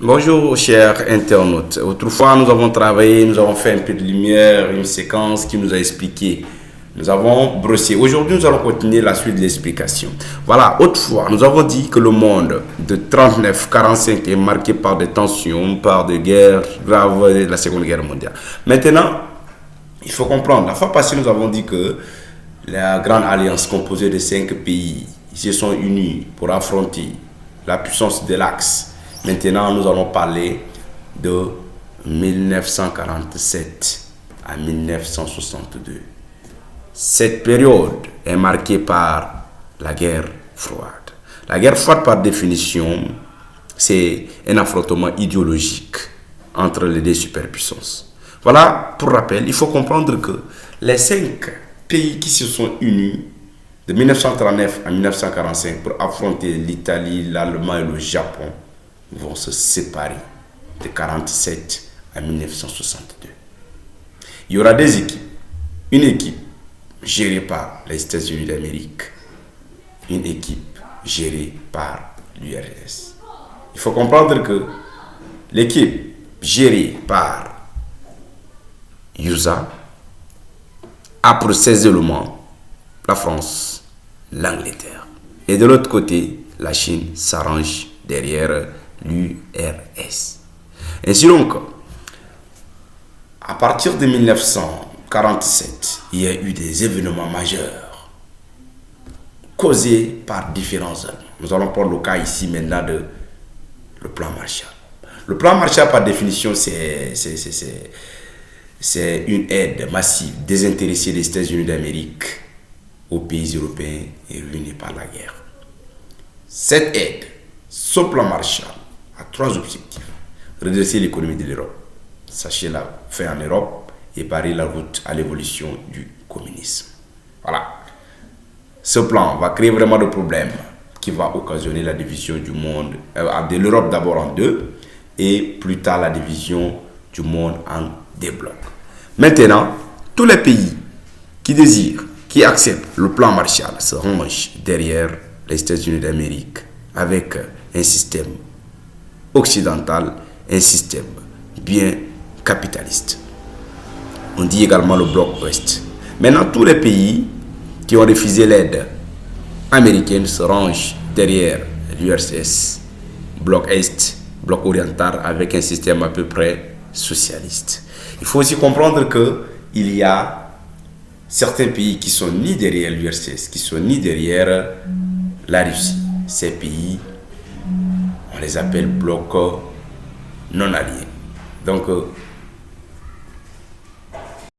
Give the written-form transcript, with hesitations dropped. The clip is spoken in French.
Bonjour chers internautes. Autrefois nous avons travaillé, nous avons fait un peu de lumière, une séquence qui nous a expliqué. Nous avons brossé. Aujourd'hui nous allons continuer la suite de l'explication. Voilà, autrefois nous avons dit que le monde de 39-45 est marqué par des tensions, par des guerres graves de la Seconde Guerre mondiale. Maintenant, il faut comprendre, la fois passée nous avons dit que la grande alliance composée de 5 pays se sont unis pour affronter la puissance de l'Axe. Maintenant, nous allons parler de 1947 à 1962. Cette période est marquée par la guerre froide. La guerre froide, par définition, c'est un affrontement idéologique entre les deux superpuissances. Voilà, pour rappel, il faut comprendre que les 5 pays qui se sont unis de 1939 à 1945 pour affronter l'Italie, l'Allemagne et le Japon vont se séparer de 1947 à 1962. Il y aura des équipes. Une équipe gérée par les États-Unis d'Amérique, une équipe gérée par l'URSS. Il faut comprendre que l'équipe gérée par USA a pour ses éléments la France, l'Angleterre. Et de l'autre côté, la Chine s'arrange derrière l'URSS. Ainsi donc, à partir de 1947, il y a eu des événements majeurs causés par différents hommes. Nous allons prendre le cas ici maintenant de le plan Marshall. Le plan Marshall, par définition, c'est une aide massive désintéressée des États-Unis d'Amérique aux pays européens et ruinés par la guerre. Cette aide, ce plan Marshall, a 3 objectifs. Redresser l'économie de l'Europe, sachez la fin en Europe et barrer la route à l'évolution du communisme. Voilà. Ce plan va créer vraiment de problèmes qui va occasionner la division du monde, de l'Europe d'abord en 2 et plus tard la division du monde en 2 blocs. Maintenant, tous les pays qui désirent, qui acceptent le plan Marshall se rangent derrière les États-Unis d'Amérique avec un système occidental, un système bien capitaliste. On dit également le bloc ouest. Maintenant, tous les pays qui ont refusé l'aide américaine se rangent derrière l'URSS, bloc est, bloc oriental, avec un système à peu près socialiste. Il faut aussi comprendre qu'il y a certains pays qui sont ni derrière l'URSS, qui sont ni derrière la Russie. Ces pays, on les appelle blocs non alliés. Donc,